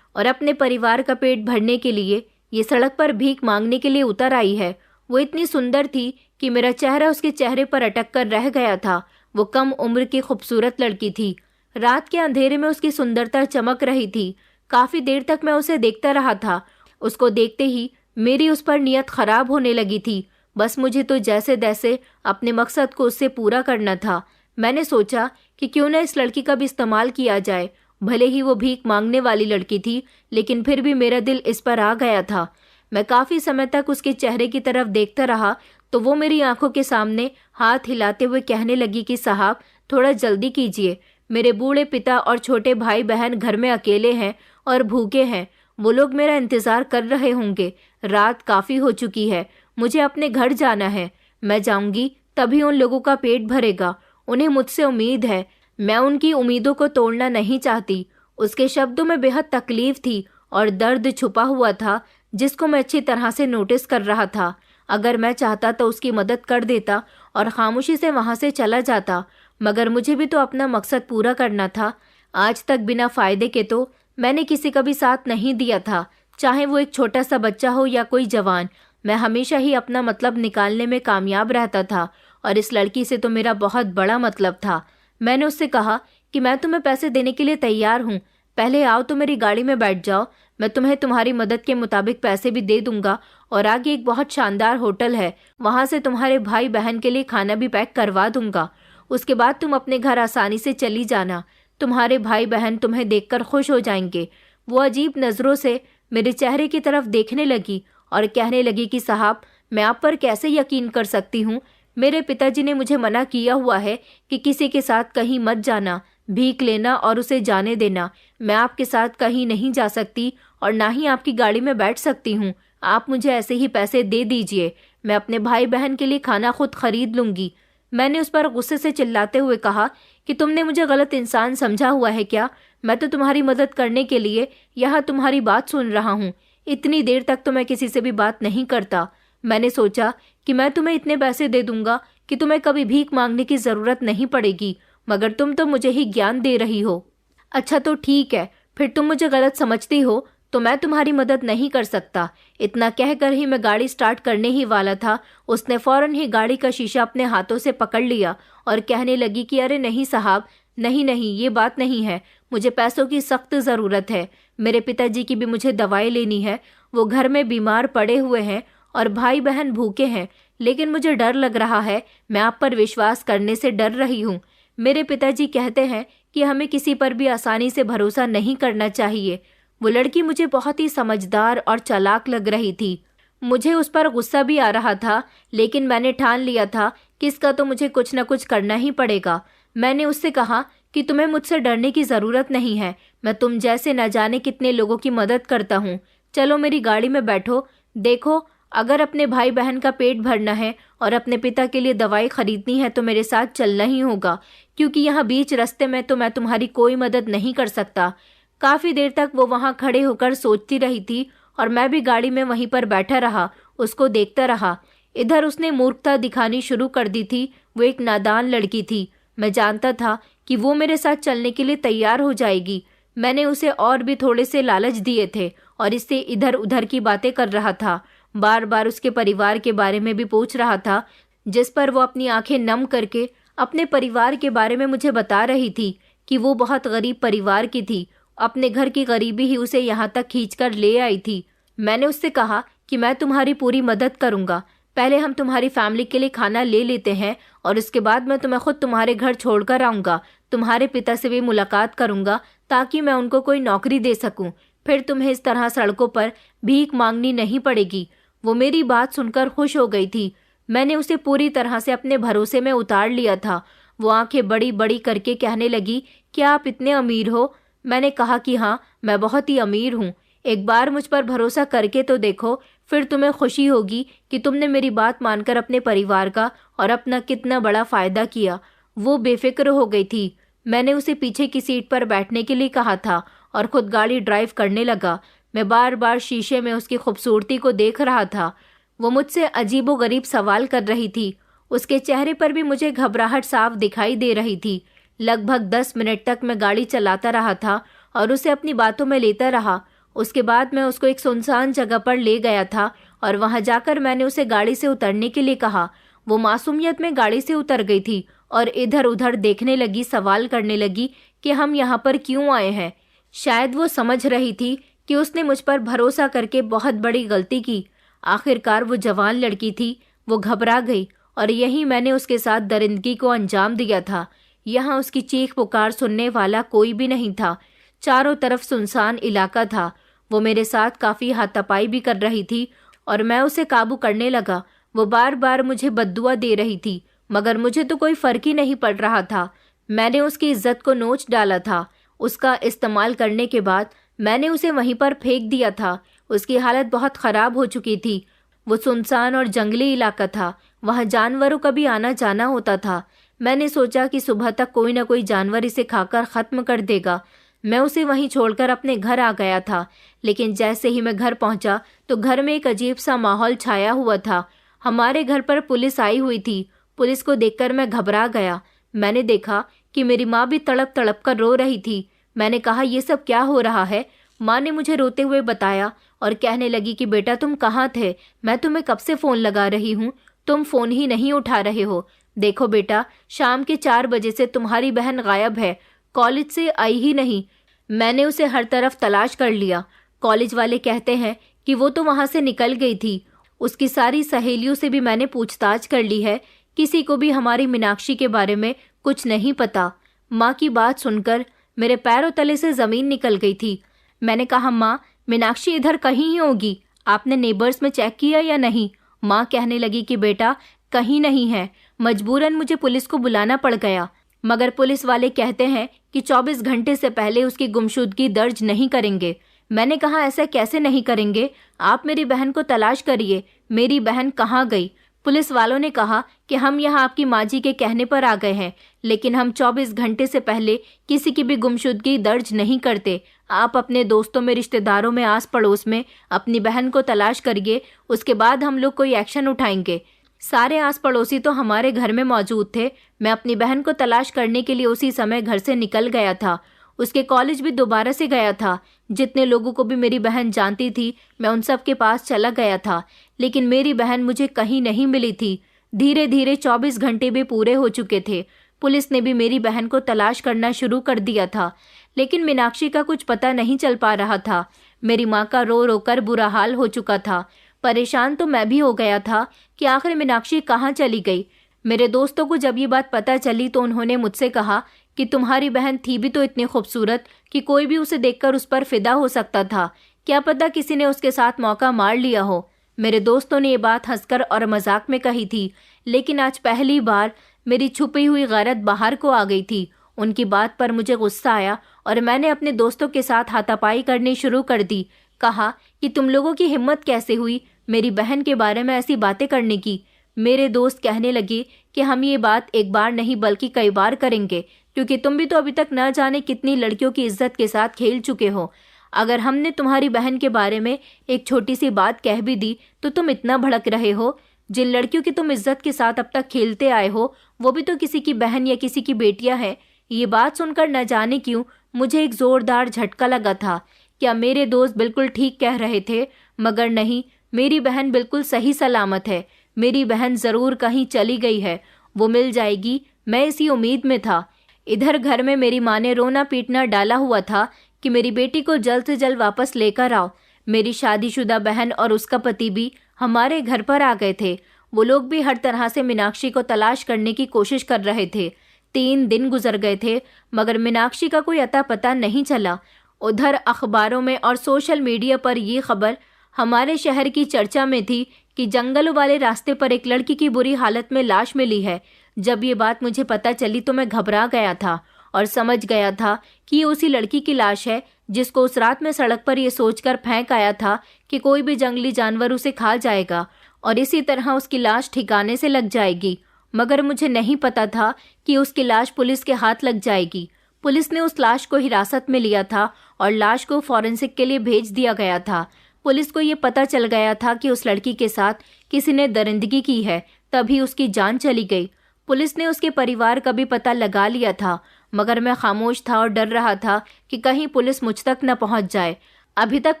और अपने परिवार का पेट भरने के लिए ये सड़क पर भीख मांगने के लिए उतर आई है। वो इतनी सुंदर थी कि मेरा चेहरा उसके चेहरे पर अटक कर रह गया था। वो कम उम्र की खूबसूरत लड़की थी। रात के अंधेरे में उसकी सुंदरता चमक रही थी। काफी देर तक मैं उसे देखता रहा था। उसको देखते ही मेरी उस पर नियत खराब होने लगी थी। बस मुझे तो जैसे तैसे अपने मकसद को उससे पूरा करना था। मैंने सोचा कि क्यों न इस लड़की का भी इस्तेमाल किया जाए भले ही वो भीख मांगने वाली लड़की थी, लेकिन फिर भी मेरा दिल इस पर आ गया था। मैं काफी समय तक उसके चेहरे की तरफ देखता रहा तो वो मेरी आंखों के सामने हाथ हिलाते हुए कहने लगी कि साहब, थोड़ा जल्दी कीजिए, मेरे बूढ़े पिता और छोटे भाई बहन घर में अकेले हैं और भूखे हैं। वो लोग मेरा इंतजार कर रहे होंगे। रात काफी हो चुकी है, मुझे अपने घर जाना है। मैं जाऊंगी तभी उन लोगों का पेट भरेगा। उन्हें मुझसे उम्मीद है, मैं उनकी उम्मीदों को तोड़ना नहीं चाहती। उसके शब्दों में बेहद तकलीफ थी और दर्द छुपा हुआ था जिसको मैं अच्छी तरह से नोटिस कर रहा था। अगर मैं चाहता तो उसकी मदद कर देता और खामोशी से वहां से चला जाता, मगर मुझे भी तो अपना मकसद पूरा करना था। आज तक बिना फायदे के तो मैंने किसी का भी साथ नहीं दिया था, चाहे वो एक छोटा सा बच्चा हो या कोई जवान। मैं हमेशा ही अपना मतलब निकालने में कामयाब रहता था और इस लड़की से तो मेरा बहुत बड़ा मतलब था। मैंने उससे कहा कि मैं तुम्हें पैसे देने के लिए तैयार हूँ, पहले आओ तो मेरी गाड़ी में बैठ जाओ, मैं तुम्हें तुम्हारी मदद के मुताबिक पैसे भी दे दूंगा और आगे एक बहुत शानदार होटल है, वहां से तुम्हारे भाई बहन के लिए खाना भी पैक करवा दूंगा। उसके बाद तुम अपने घर आसानी से चली जाना। तुम्हारे भाई बहन तुम्हें देखकर खुश हो जाएंगे। वो अजीब नजरों से मेरे चेहरे की तरफ देखने लगी और कहने लगी कि साहब, मैं आप पर कैसे यकीन कर सकती हूँ। मेरे पिताजी ने मुझे मना किया हुआ है कि किसी के साथ कहीं मत जाना, भीख लेना और उसे जाने देना। मैं आपके साथ कहीं नहीं जा सकती और ना ही आपकी गाड़ी में बैठ सकती हूँ। आप मुझे ऐसे ही पैसे दे दीजिए, मैं अपने भाई बहन के लिए खाना खुद खरीद लूंगी। मैंने उस पर गुस्से से चिल्लाते हुए कहा कि तुमने मुझे गलत इंसान समझा हुआ है क्या? मैं तो तुम्हारी मदद करने के लिए यहाँ तुम्हारी बात सुन रहा हूँ। इतनी देर तक तो मैं किसी से भी बात नहीं करता। मैंने सोचा कि मैं तुम्हें इतने पैसे दे दूंगा कि तुम्हें कभी भीख मांगने की जरूरत नहीं पड़ेगी, मगर तुम तो मुझे ही ज्ञान दे रही हो। अच्छा तो ठीक है, फिर तुम मुझे गलत समझती हो तो मैं तुम्हारी मदद नहीं कर सकता। इतना कहकर ही मैं गाड़ी स्टार्ट करने ही वाला था, उसने फौरन ही गाड़ी का शीशा अपने हाथों से पकड़ लिया और कहने लगी कि अरे नहीं साहब, नहीं नहीं, ये बात नहीं है, मुझे पैसों की सख्त ज़रूरत है। मेरे पिताजी की भी मुझे दवाई लेनी है, वो घर में बीमार पड़े हुए हैं और भाई बहन भूखे हैं। लेकिन मुझे डर लग रहा है, मैं आप पर विश्वास करने से डर रही हूँ। मेरे पिताजी कहते हैं कि हमें किसी पर भी आसानी से भरोसा नहीं करना चाहिए। वो लड़की मुझे बहुत ही समझदार और चालाक लग रही थी। मुझे उस पर गुस्सा भी आ रहा था, लेकिन मैंने ठान लिया था कि इसका तो मुझे कुछ न कुछ करना ही पड़ेगा। मैंने उससे कहा कि तुम्हें मुझसे डरने की ज़रूरत नहीं है, मैं तुम जैसे न जाने कितने लोगों की मदद करता हूँ। चलो मेरी गाड़ी में बैठो। देखो, अगर अपने भाई बहन का पेट भरना है और अपने पिता के लिए दवाई खरीदनी है तो मेरे साथ चलना ही होगा, क्योंकि यहाँ बीच रास्ते में तो मैं तुम्हारी कोई मदद नहीं कर सकता। काफी देर तक वो वहां खड़े होकर सोचती रही थी और मैं भी गाड़ी में वहीं पर बैठा रहा, उसको देखता रहा। इधर उसने मूर्खता दिखानी शुरू कर दी थी। वो एक नादान लड़की थी। मैं जानता था कि वो मेरे साथ चलने के लिए तैयार हो जाएगी। मैंने उसे और भी थोड़े से लालच दिए थे और इससे इधर उधर की बातें कर रहा था। बार बार उसके परिवार के बारे में भी पूछ रहा था, जिस पर वो अपनी आंखें नम करके अपने परिवार के बारे में मुझे बता रही थी कि वो बहुत गरीब परिवार की थी। अपने घर की गरीबी ही उसे यहाँ तक खींचकर ले आई थी। मैंने उससे कहा कि मैं तुम्हारी पूरी मदद करूँगा, पहले हम तुम्हारी फैमिली के लिए खाना ले लेते हैं और उसके बाद मैं तुम्हें खुद तुम्हारे घर छोड़कर आऊँगा। तुम्हारे पिता से भी मुलाकात करूँगा ताकि मैं उनको कोई नौकरी दे सकूँ, फिर तुम्हें इस तरह सड़कों पर भीख मांगनी नहीं पड़ेगी। वो मेरी बात सुनकर खुश हो गई थी। मैंने उसे पूरी तरह से अपने भरोसे में उतार लिया था। वो आंखें बड़ी बड़ी करके कहने लगी, क्या आप इतने अमीर हो? मैंने कहा कि हाँ, मैं बहुत ही अमीर हूँ। एक बार मुझ पर भरोसा करके तो देखो, फिर तुम्हें खुशी होगी कि तुमने मेरी बात मानकर अपने परिवार का और अपना कितना बड़ा फायदा किया। वो बेफिक्र हो गई थी। मैंने उसे पीछे की सीट पर बैठने के लिए कहा था और खुद गाड़ी ड्राइव करने लगा। मैं बार बार शीशे में उसकी खूबसूरती को देख रहा था। वो मुझसे अजीबोगरीब सवाल कर रही थी। उसके चेहरे पर भी मुझे घबराहट साफ दिखाई दे रही थी। लगभग 10 मिनट तक मैं गाड़ी चलाता रहा था और उसे अपनी बातों में लेता रहा। उसके बाद मैं उसको एक सुनसान जगह पर ले गया था और वहां जाकर मैंने उसे गाड़ी से उतरने के लिए कहा। वो मासूमियत में गाड़ी से उतर गई थी और इधर उधर देखने लगी, सवाल करने लगी कि हम यहाँ पर क्यों आए हैं। शायद वो समझ रही थी कि उसने मुझ पर भरोसा करके बहुत बड़ी गलती की। आखिरकार वो जवान लड़की थी, वो घबरा गई और यही मैंने उसके साथ दरिंदगी को अंजाम दिया था। यहाँ उसकी चीख पुकार सुनने वाला कोई भी नहीं था। चारों तरफ सुनसान इलाका था। वो मेरे साथ काफ़ी हाथापाई भी कर रही थी और मैं उसे काबू करने लगा। वो बार बार मुझे बद्दुआ दे रही थी, मगर मुझे तो कोई फ़र्क ही नहीं पड़ रहा था। मैंने उसकी इज्जत को नोच डाला था। उसका इस्तेमाल करने के बाद मैंने उसे वहीं पर फेंक दिया था। उसकी हालत बहुत ख़राब हो चुकी थी। वो सुनसान और जंगली इलाका था, वहाँ जानवरों का भी आना जाना होता था। मैंने सोचा कि सुबह तक कोई ना कोई जानवर इसे खाकर ख़त्म कर देगा। मैं उसे वहीं छोड़कर अपने घर आ गया था, लेकिन जैसे ही मैं घर पहुंचा तो घर में एक अजीब सा माहौल छाया हुआ था। हमारे घर पर पुलिस आई हुई थी। पुलिस को देखकर मैं घबरा गया। मैंने देखा कि मेरी माँ भी तड़प तड़प कर रो रही थी। मैंने कहा, ये सब क्या हो रहा है? माँ ने मुझे रोते हुए बताया और कहने लगी कि बेटा तुम कहाँ थे? मैं तुम्हें कब से फ़ोन लगा रही हूँ, तुम फ़ोन ही नहीं उठा रहे हो। देखो बेटा, शाम के 4 बजे से तुम्हारी बहन गायब है, कॉलेज से आई ही नहीं। मैंने उसे हर तरफ तलाश कर लिया। कॉलेज वाले कहते हैं कि वो तो वहाँ से निकल गई थी। उसकी सारी सहेलियों से भी मैंने पूछताछ कर ली है, किसी को भी हमारी मीनाक्षी के बारे में कुछ नहीं पता। माँ की बात सुनकर मेरे पैरों तले से ज़मीन निकल गई थी। मैंने कहा, माँ मीनाक्षी इधर कहीं ही होगी, आपने नेबर्स में चेक किया या नहीं? माँ कहने लगी कि बेटा कहीं नहीं है। मजबूरन मुझे पुलिस को बुलाना पड़ गया, मगर पुलिस वाले कहते हैं कि 24 घंटे से पहले उसकी गुमशुदगी दर्ज नहीं करेंगे। मैंने कहा, ऐसा कैसे नहीं करेंगे? आप मेरी बहन को तलाश करिए, मेरी बहन कहाँ गई? पुलिस वालों ने कहा कि हम यहाँ आपकी माँ जी के कहने पर आ गए हैं, लेकिन हम 24 घंटे से पहले किसी की भी गुमशुदगी दर्ज नहीं करते। आप अपने दोस्तों में, रिश्तेदारों में, आस पड़ोस में अपनी बहन को तलाश करिए, उसके बाद हम लोग कोई एक्शन उठाएंगे। सारे आस पड़ोसी तो हमारे घर में मौजूद थे। मैं अपनी बहन को तलाश करने के लिए उसी समय घर से निकल गया था। उसके कॉलेज भी दोबारा से गया था। जितने लोगों को भी मेरी बहन जानती थी, मैं उन सब के पास चला गया था, लेकिन मेरी बहन मुझे कहीं नहीं मिली थी। धीरे धीरे 24 घंटे भी पूरे हो चुके थे। पुलिस ने भी मेरी बहन को तलाश करना शुरू कर दिया था, लेकिन मीनाक्षी का कुछ पता नहीं चल पा रहा था। मेरी माँ का रो रो कर बुरा हाल हो चुका था। परेशान तो मैं भी हो गया था कि आखिर मीनाक्षी कहाँ चली गई। मेरे दोस्तों को जब ये बात पता चली तो उन्होंने मुझसे कहा कि तुम्हारी बहन थी भी तो इतनी खूबसूरत कि कोई भी उसे देखकर उस पर फिदा हो सकता था। क्या पता किसी ने उसके साथ मौका मार लिया हो। मेरे दोस्तों ने ये बात हंसकर और मजाक में कही थी, लेकिन आज पहली बार मेरी छुपी हुई गैरत बाहर को आ गई थी। उनकी बात पर मुझे गुस्सा आया और मैंने अपने दोस्तों के साथ हाथापाई करनी शुरू कर दी। कहा कि तुम लोगों की हिम्मत कैसे हुई मेरी बहन के बारे में ऐसी बातें करने की। मेरे दोस्त कहने लगे कि हम ये बात एक बार नहीं बल्कि कई बार करेंगे, क्योंकि तुम भी तो अभी तक न जाने कितनी लड़कियों की इज्जत के साथ खेल चुके हो। अगर हमने तुम्हारी बहन के बारे में एक छोटी सी बात कह भी दी तो तुम इतना भड़क रहे हो। जिन लड़कियों की तुम इज्जत के साथ अब तक खेलते आए हो, वो भी तो किसी की बहन या किसी की बेटियां हैं। ये बात सुनकर न जाने क्यों मुझे एक जोरदार झटका लगा था। क्या मेरे दोस्त बिल्कुल ठीक कह रहे थे? मगर नहीं, मेरी बहन बिल्कुल सही सलामत है। मेरी बहन ज़रूर कहीं चली गई है, वो मिल जाएगी, मैं इसी उम्मीद में था। इधर घर में मेरी माँ ने रोना पीटना डाला हुआ था कि मेरी बेटी को जल्द से जल्द वापस लेकर आओ। मेरी शादीशुदा बहन और उसका पति भी हमारे घर पर आ गए थे। वो लोग भी हर तरह से मीनाक्षी को तलाश करने की कोशिश कर रहे थे। 3 दिन गुजर गए थे, मगर मीनाक्षी का कोई अता पता नहीं चला। उधर अखबारों में और सोशल मीडिया पर ये खबर हमारे शहर की चर्चा में थी कि जंगलों वाले रास्ते पर एक लड़की की बुरी हालत में लाश मिली है। जब ये बात मुझे पता चली तो मैं घबरा गया था और समझ गया था कि ये उसी लड़की की लाश है जिसको उस रात में सड़क पर ये सोचकर फेंक आया था कि कोई भी जंगली जानवर उसे खा जाएगा और इसी तरह उसकी लाश ठिकाने से लग जाएगी। मगर मुझे नहीं पता था कि उसकी लाश पुलिस के हाथ लग जाएगी। पुलिस ने उस लाश को हिरासत में लिया था और लाश को फॉरेंसिक के लिए भेज दिया गया था। पुलिस को ये पता चल गया था कि उस लड़की के साथ किसी ने दरिंदगी की है, तभी उसकी जान चली गई। पुलिस ने उसके परिवार का भी पता लगा लिया था, मगर मैं खामोश था और डर रहा था कि कहीं पुलिस मुझ तक न पहुंच जाए। अभी तक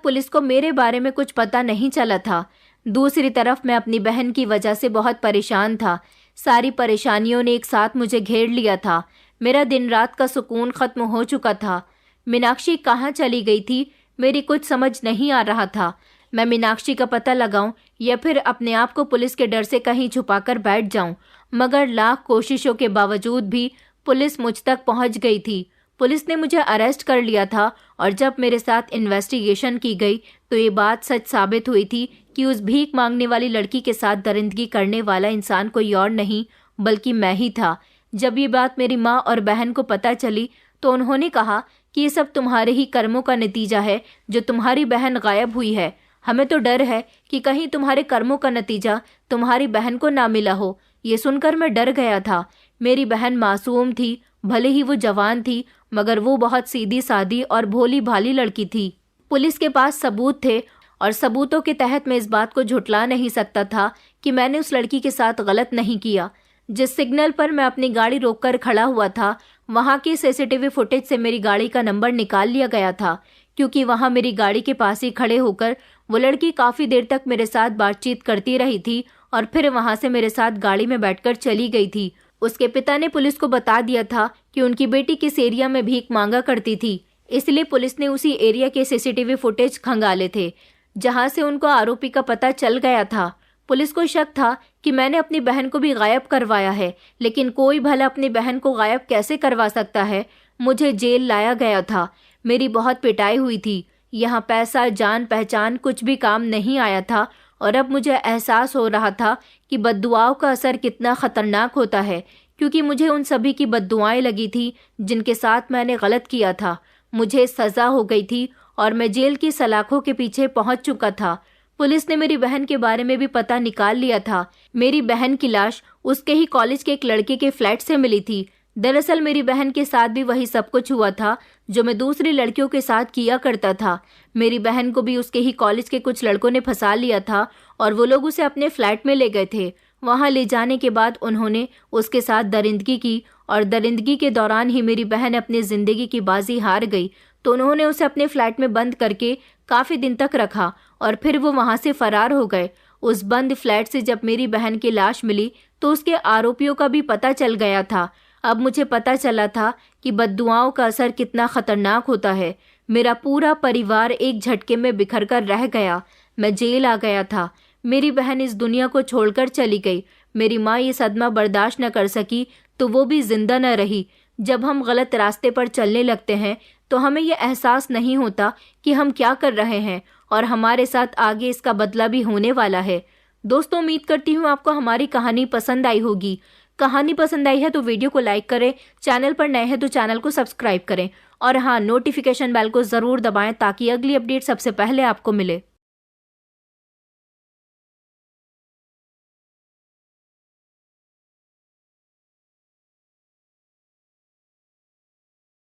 पुलिस को मेरे बारे में कुछ पता नहीं चला था। दूसरी तरफ मैं अपनी बहन की वजह से बहुत परेशान था। सारी परेशानियों ने एक साथ मुझे घेर लिया था। मेरा दिन रात का सुकून खत्म हो चुका था। मीनाक्षी कहाँ चली गई थी, मेरी कुछ समझ नहीं आ रहा था। मैं मीनाक्षी का पता लगाऊं या फिर अपने आप को पुलिस के डर से कहीं छुपाकर बैठ जाऊं, मगर लाख कोशिशों के बावजूद भी पुलिस मुझ तक पहुंच गई थी। पुलिस ने मुझे अरेस्ट कर लिया था और जब मेरे साथ इन्वेस्टिगेशन की गई तो ये बात सच साबित हुई थी कि उस भीख मांगने वाली लड़की के साथ दरिंदगी करने वाला इंसान कोई और नहीं बल्कि मैं ही था। जब ये बात मेरी माँ और बहन को पता चली तो उन्होंने कहा कि ये सब तुम्हारे ही कर्मों का नतीजा है जो तुम्हारी बहन गायब हुई है। हमें तो डर है कि कहीं तुम्हारे कर्मों का नतीजा तुम्हारी बहन को ना मिला हो। ये सुनकर मैं डर गया था। मेरी बहन मासूम थी, भले ही वो जवान थी मगर वो बहुत सीधी सादी और भोली भाली लड़की थी। पुलिस के पास सबूत थे और सबूतों के तहत मैं इस बात को झुठला नहीं सकता था कि मैंने उस लड़की के साथ गलत नहीं किया। जिस सिग्नल पर मैं अपनी गाड़ी रोककर खड़ा हुआ था वहां की सीसीटीवी फुटेज से मेरी गाड़ी का नंबर निकाल लिया गया था, क्योंकि वहां मेरी गाड़ी के पास ही खड़े होकर वो लड़की काफी देर तक मेरे साथ बातचीत करती रही थी और फिर वहां से मेरे साथ गाड़ी में बैठकर चली गई थी। उसके पिता ने पुलिस को बता दिया था कि उनकी बेटी किस एरिया में भीख मांगा करती थी, इसलिए पुलिस ने उसी एरिया के सीसीटीवी फुटेज खंगाले थे जहां से उनको आरोपी का पता चल गया था। पुलिस को शक था कि मैंने अपनी बहन को भी गायब करवाया है, लेकिन कोई भला अपनी बहन को गायब कैसे करवा सकता है। मुझे जेल लाया गया था। मेरी बहुत पिटाई हुई थी। यहाँ पैसा, जान पहचान कुछ भी काम नहीं आया था और अब मुझे एहसास हो रहा था कि बद्दुआओं का असर कितना खतरनाक होता है, क्योंकि मुझे उन सभी की बद्दुआएं लगी थी जिनके साथ मैंने गलत किया था। मुझे सजा हो गई थी और मैं जेल की सलाखों के पीछे पहुंच चुका था। पुलिस ने मेरी बहन के बारे में भी पता निकाल लिया था। मेरी बहन की लाश उसके ही कॉलेज के एक लड़के के फ्लैट से मिली थी। दरअसल मेरी बहन के साथ भी वही सब कुछ हुआ था जो मैं दूसरी लड़कियों के साथ किया करता था। मेरी बहन को भी उसके ही कॉलेज के कुछ लड़कों ने फंसा लिया था और वो लोग उसे अपने फ्लैट में ले गए थे। वहां ले जाने के बाद उन्होंने उसके साथ दरिंदगी की और दरिंदगी के दौरान ही मेरी बहन अपनी जिंदगी की बाजी हार गई, तो उन्होंने उसे अपने फ्लैट में बंद करके काफी दिन तक रखा और फिर वो वहां से फरार हो गए। उस बंद फ्लैट से जब मेरी बहन की लाश मिली तो उसके आरोपियों का भी पता चल गया था। अब मुझे पता चला था कि बद्दुआओं का असर कितना खतरनाक होता है। मेरा पूरा परिवार एक झटके में बिखर कर रह गया। मैं जेल आ गया था। मेरी बहन इस दुनिया को छोड़कर चली गई। मेरी माँ ये सदमा बर्दाश्त न कर सकी तो वो भी जिंदा न रही। जब हम गलत रास्ते पर चलने लगते हैं तो हमें यह एहसास नहीं होता कि हम क्या कर रहे हैं और हमारे साथ आगे इसका बदला भी होने वाला है। दोस्तों, उम्मीद करती हूँ आपको हमारी कहानी पसंद आई होगी। कहानी पसंद आई है तो वीडियो को लाइक करें, चैनल पर नए हैं तो चैनल को सब्सक्राइब करें और हाँ, नोटिफिकेशन बेल को ज़रूर दबाएं ताकि अगली अपडेट सबसे पहले आपको मिले।